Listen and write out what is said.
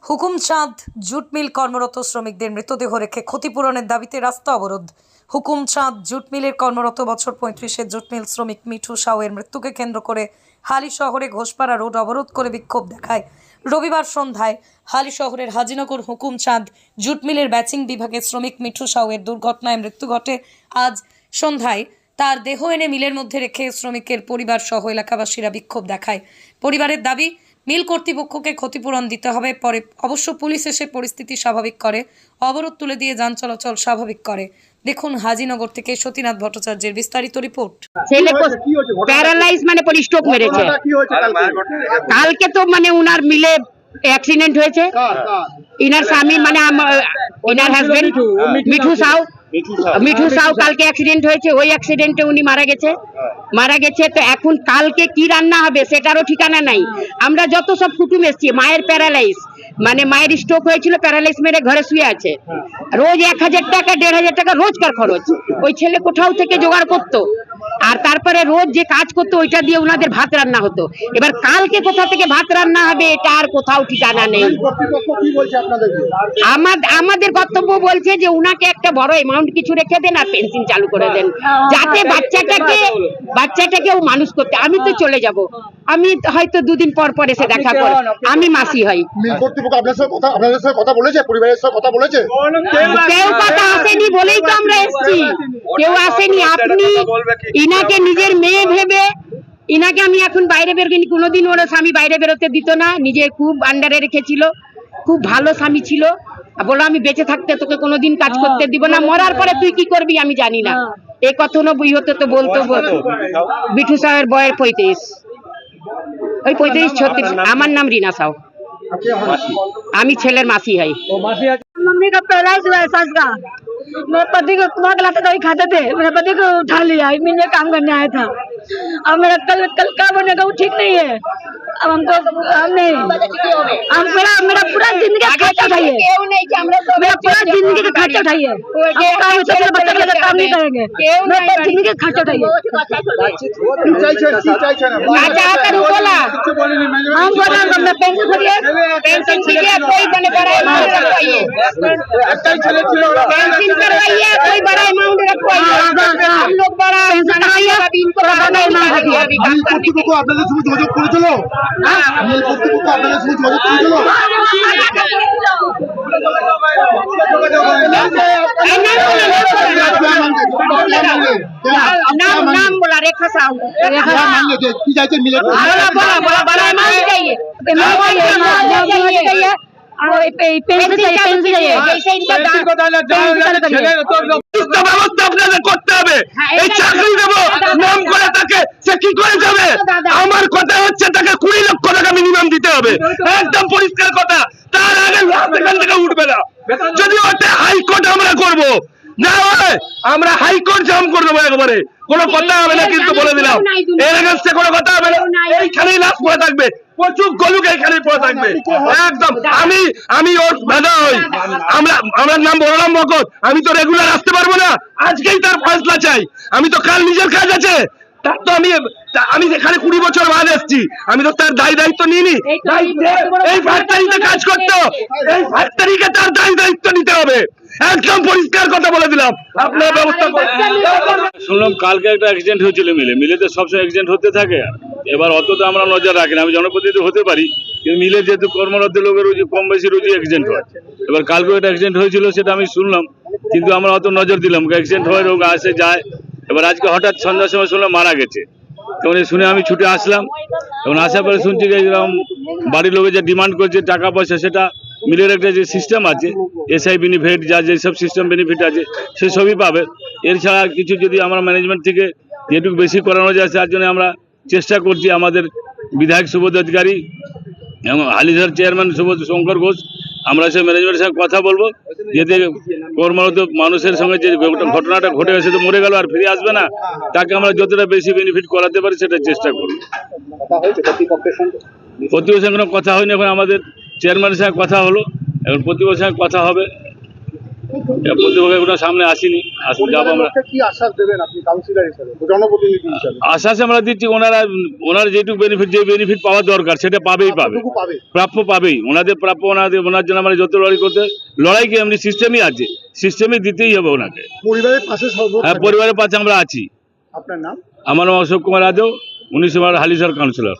Hukumchand jute mill কর্মরত শ্রমিকদের মৃতদেহ রেখে ক্ষতিপূরণের দাবিতে রাস্তা অবরোধ। হুকুমচাঁদ জুট মিলের কর্মরত বছর 35-এর জুট মিল শ্রমিক মিঠু সাউয়ের মৃত্যুকে কেন্দ্র করে হালি শহরে ঘোষপাড়া রোড অবরোধ করে বিক্ষোভ দেখায়। রবিবার সন্ধ্যায় হালি শহরের হাজিনগর হুকুমচাঁদ জুট মিলের ব্যাচিং বিভাগের শ্রমিক মিঠু সাউয়ের দুর্ঘটনায় মৃত্যু ঘটে। আজ সন্ধ্যায় তার দেহ এনে মিলের মধ্যে রেখে শ্রমিকের পরিবার সহ এলাকাবাসীরা বিক্ষোভ দেখায়। পরিবারের দাবি, মিল কর্তৃপক্ষকে ক্ষতিপূরণ দিতে হবে। পরে অবশ্য পুলিশ এসে পরিস্থিতি স্বাভাবিক করে, অবরোধ তুলে দিয়ে যান চলাচল স্বাভাবিক করে। দেখুন হাজিনগর থেকে সতীনাথ ভট্টাচার্যের বিস্তারিত রিপোর্ট। ছেলে প্যারালাইজ মানে পরে স্ট্রোক মেরেছে। কালকে তো মানে উনার মিলে অ্যাক্সিডেন্ট হয়েছে। ইনার স্বামী মানে ইনার হাজবেন্ড মিঠু সাউ কালকে অ্যাক্সিডেন্ট হয়েছে। ওই অ্যাক্সিডেন্টে উনি মারা গেছে। তো এখন কালকে কি রান্না হবে সেটারও ঠিকানা নাই। আমরা যত সব কুটুম এসছি, মায়ের প্যারালাইজ মানে মায়ের স্ট্রোক হয়েছিল, প্যারালাইজ মেরে ঘরে শুয়ে আছে। রোজ 1000 টাকা 1500 টাকা রোজকার খরচ ওই ছেলে কোথাও থেকে জোগাড় করতো, আর তারপরে রোজ যে কাজ করতো ওইটা দিয়ে ওনাদের ভাত রান্না হতো। এবার কালকে কোথা থেকে ভাত রান্না হবে এটা আর কোথাও ঠিকানা নেই। আমাদের কর্তব্য বলছে যে উনাকে একটা বড় অ্যামাউন্ট কিছু রেখে দেন আর পেনশন চালু করে দেন, যাতে বাচ্চাটাকে ও মানুষ করতে। আমি তো চলে যাব, আমি হয়তো 2 দিন পর এসে দেখা করব। আমি মাসি হই। আপনাদের কথা বলেছে, পরিবারের সাথে কথা বলেছে? কেউ কথা আসেনি বলেই তো আমরা এসেছি, কেউ আসেনি। আপনি ইনাকে নিজের মেয়ে ভেবে, ইনাকে আমি এখন বাইরে বেরোইনি, কোনোদিন ওর স্বামী বাইরে বেরোতে দিত না, নিজে খুব আন্ডারে রেখেছিল, খুব ভালো স্বামী ছিল। বলো আমি বেঁচে থাকতে তোকে কোনোদিন কাজ করতে দিব না, মরার পরে তুই কি করবি আমি জানি না। এই কথা নবই হতে তো বলতো। বিঠু সাহের বয়স 35, ওই 35-36। আমার नाम रीना साहू, আমি ছেলের মাসি হই। मम्मी का पहला ही हुआ है सास का। मेरे पति को कुआं खिलाते थे, वही खाते थे। मेरे पति को उठा लिया, मीन में काम करने आया था। अब मेरा कल क्या बनेगा वो ठीक नहीं है। अब हमको मेरा पूरा जिंदगी का खर्चा उठाइए, मेरा पूरा जिंदगी का खर्चा उठाइए। बच्चा के काम नहीं करेंगे, मेरा जिंदगी का खर्चा उठाइए। हम बोला पेंशन दीजिए, कोई बने करवाइए, कोई बड़ा अमाउंट रखवाइए। हम लोग बड़ा কর্তৃপক্ষ আপনাদের সঙ্গে যোগাযোগ করেছিল? কর্তৃপক্ষ আপনাদের সঙ্গে যোগাযোগ করেছিল? नाम बोला रेखा साहू। কি চাইছেন মিলে? बड़ा अमाउंट चाहिए, ব্যবস্থা আপনাদের করতে হবে। এই চাকরি দেবো নাম করে তাকে, সে কি করে যাবে? আমার কথা হচ্ছে তাকে 20 লক্ষ টাকা মিনিমাম দিতে হবে, একদম পরিষ্কার কথা। তার আগে এখান থেকে উঠবে না। যদি ওটা হাইকোর্ট আমরা করব, না হয় আমরা হাইকোর্ট জাম করে দেবো একবারে। কোনো কথা হবে না, কিন্তু বলে দিলাম এর এগেইনস্টে কোনো কথা হবে না। এইখানেই লাশ পড়ে থাকবে, প্রচুর গলুক এইখানেই পড়ে থাকবে একদম। আমি ওর দাদা হই, আমার নাম বলরাম ভগত। আমি তো রেগুলার আসতে পারবো না, আজকেই তার ফয়সলা চাই। আমি তো কাল নিজের কাজ আছে, তার তো আমি এখানে 20 বছর বাদ এসেছি, আমি তো তার দায়িত্ব নিইনি। এই ফ্যাক্টরিতে কাজ করতো, এই ফ্যাক্টরিকে তার দায়িত্ব নিতে হবে, একদম পরিষ্কার কথা বলে দিলাম। আপনার ব্যবস্থা শুনলাম কালকে একটা অ্যাক্সিডেন্ট হয়েছিল মিলেতে সবসময় অ্যাক্সিডেন্ট হতে থাকে। এবার অত তো আমরা নজর রাখি না, আমি জনপ্রতিনিধি হতে পারি, কিন্তু মিলে যেহেতু কর্মরত লোকের কম বেশি রোজই অ্যাক্সিডেন্ট হয়। এবার কালকেও একটা অ্যাক্সিডেন্ট হয়েছিল, সেটা আমি শুনলাম, কিন্তু আমরা অত নজর দিলাম। অ্যাক্সিডেন্ট হয়, রোগ আসে যায়। এবার আজকে হঠাৎ সন্ধ্যার সময় শুনলাম মারা গেছে। তখন শুনে আমি ছুটে আসলাম, এবং আসার পরে শুনছি যে এরকম বাড়ির লোকে যে ডিমান্ড করছে টাকা পয়সা, সেটা মিলের একটা যে সিস্টেম আছে, এসআই বেনিফিট, যা যেসব সিস্টেম বেনিফিট আছে সেসবই পাবে। এছাড়া কিছু যদি আমরা ম্যানেজমেন্ট থেকে যেটুকু বেশি করানো যায় তার জন্য আমরা চেষ্টা করছি। আমাদের বিধায়ক সুবোধ অধিকারী এবং হালিশহর চেয়ারম্যান শঙ্কর ঘোষ, আমরা সে ম্যানেজমেন্টের সঙ্গে কথা বলবো, যাতে কর্মরত মানুষের সঙ্গে যে ঘটনাটা ঘটে গেছে, তো মরে গেল আর ফিরে আসবে না, তাকে আমরা যতটা বেশি বেনিফিট করাতে পারি সেটা চেষ্টা করব। কর্তৃপক্ষের সঙ্গে কথা হয়নি, এখন আমাদের চেয়ারম্যানের সঙ্গে কথা হলো, এখন কর্তৃপক্ষের সঙ্গে কথা হবে। প্রতিপক্ষ কোনো সামনে আসেনি, আসলে যাবো আমরা। কি আশ্বাস দেবেন আপনি কাউন্সিলর হিসেবে, জনপ্রতিনিধি হিসেবে? আশ্বাস আমরা দিচ্ছি, ওনার যেটুকু বেনিফিট পাওয়া দরকার সেটা পাবে, কতটুকু পাবে? প্রাপ্য পাবেই, ওনাদের প্রাপ্য ওনার জন্য আমরা যত লড়াই কি এমনি সিস্টেমই আছে, সিস্টেমে দিতেই হবে ওনাকে। পরিবারের পাশে সর্বদা হ্যাঁ, পরিবারের পাশে আমরা আছি। আপনার নাম? আমার নাম অশোক কুমার যাদব, 19 হালিশহর কাউন্সিলর।